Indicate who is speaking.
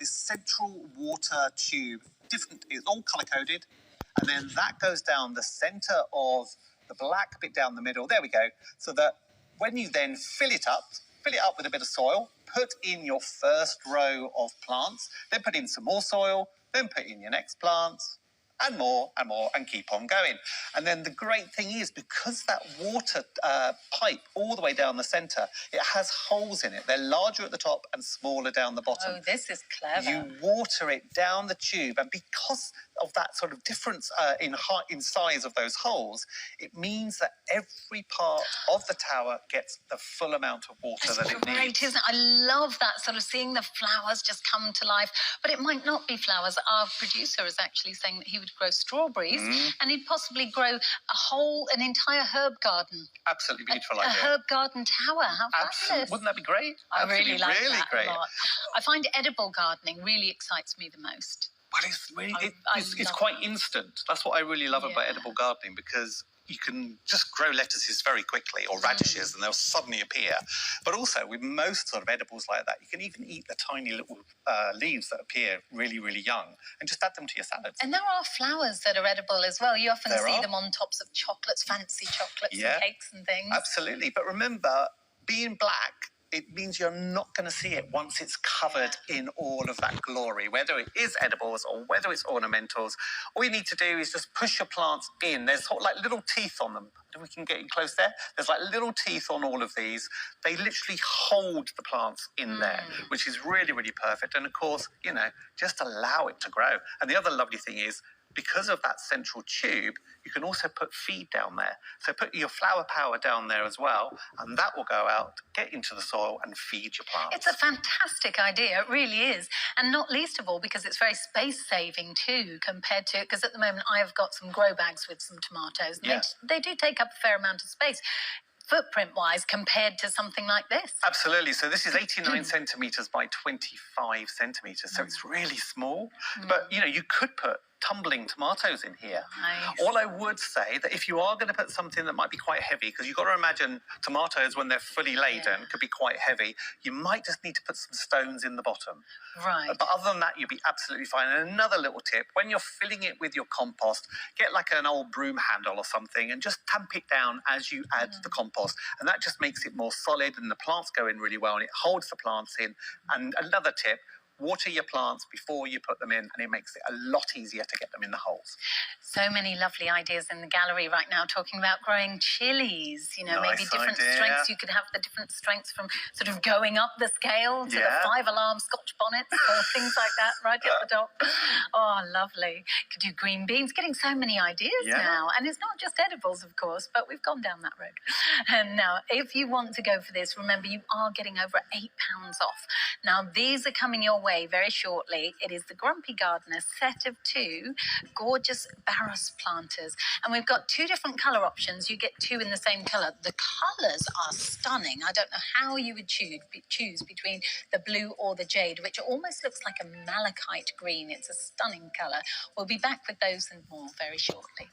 Speaker 1: this central water tube. It's all colour-coded. And then that goes down the centre of the black bit down the middle. There we go. So that when you then fill it up with a bit of soil, put in your first row of plants, then put in some more soil, then put in your next plants, and more, and keep on going. And then the great thing is, because that water pipe all the way down the centre, it has holes in it. They're larger at the top and smaller down the bottom.
Speaker 2: Oh, this is clever.
Speaker 1: You water it down the tube, and because of that sort of difference in size of those holes, it means that every part of the tower gets the full amount of water that it needs.
Speaker 2: That's great, isn't it? I love that, sort of seeing the flowers just come to life. But it might not be flowers. Our producer is actually saying that he would grow strawberries, and he'd possibly grow an entire herb garden.
Speaker 1: Absolutely beautiful idea.
Speaker 2: A herb garden tower. How fabulous.
Speaker 1: Wouldn't that be great?
Speaker 2: I really like
Speaker 1: really
Speaker 2: that
Speaker 1: great.
Speaker 2: a lot. I find edible gardening really excites me the most.
Speaker 1: Well, it's quite instant. That's what I really love about edible gardening, because you can just grow lettuces very quickly, or radishes, and they'll suddenly appear. But also, with most sort of edibles like that, you can even eat the tiny little leaves that appear really, really young, and just add them to your salads.
Speaker 2: And there are flowers that are edible as well. You often see them on tops of chocolates, fancy chocolates and cakes and things.
Speaker 1: Absolutely. But remember, being black, it means you're not going to see it once it's covered in all of that glory, whether it is edibles or whether it's ornamentals. All you need to do is just push your plants in. There's sort of like little teeth on them. If we can get in close there, there's like little teeth on all of these. They literally hold the plants in there, which is really, really perfect. And of course, just allow it to grow. And the other lovely thing is, because of that central tube, you can also put feed down there. So put your flower power down there as well, and that will go out, get into the soil and feed your plants.
Speaker 2: It's a fantastic idea, it really is. And not least of all, because it's very space-saving too, compared to, because at the moment I've got some grow bags with some tomatoes. And they do take up a fair amount of space, footprint-wise, compared to something like this.
Speaker 1: Absolutely. So this is 89 centimetres by 25 centimetres, so it's really small. But, you could put tumbling tomatoes in here.
Speaker 2: Nice.
Speaker 1: All I would say that if you are going to put something that might be quite heavy, because you've got to imagine tomatoes when they're fully laden could be quite heavy, you might just need to put some stones in the bottom.
Speaker 2: Right.
Speaker 1: But other than that, you'll be absolutely fine. And another little tip, when you're filling it with your compost, get like an old broom handle or something and just tamp it down as you add the compost. And that just makes it more solid, and the plants go in really well, and it holds the plants in. And another tip, water your plants before you put them in, and it makes it a lot easier to get them in the holes.
Speaker 2: So many lovely ideas in the gallery right now, talking about growing chilies, maybe different strengths. You could have the different strengths from sort of going up the scale to the 5-alarm Scotch bonnets or things like that right at the top. Oh, lovely. Could do green beans, getting so many ideas now. And it's not just edibles, of course, but we've gone down that road. And now, if you want to go for this, remember you are getting over £8 off. Now, these are coming your way very shortly. It is the Grumpy Gardener set of 2 gorgeous Barros planters. And we've got 2 different colour options. You get 2 in the same colour. The colours are stunning. I don't know how you would choose between the blue or the jade, which almost looks like a malachite green. It's a stunning colour. We'll be back with those and more very shortly.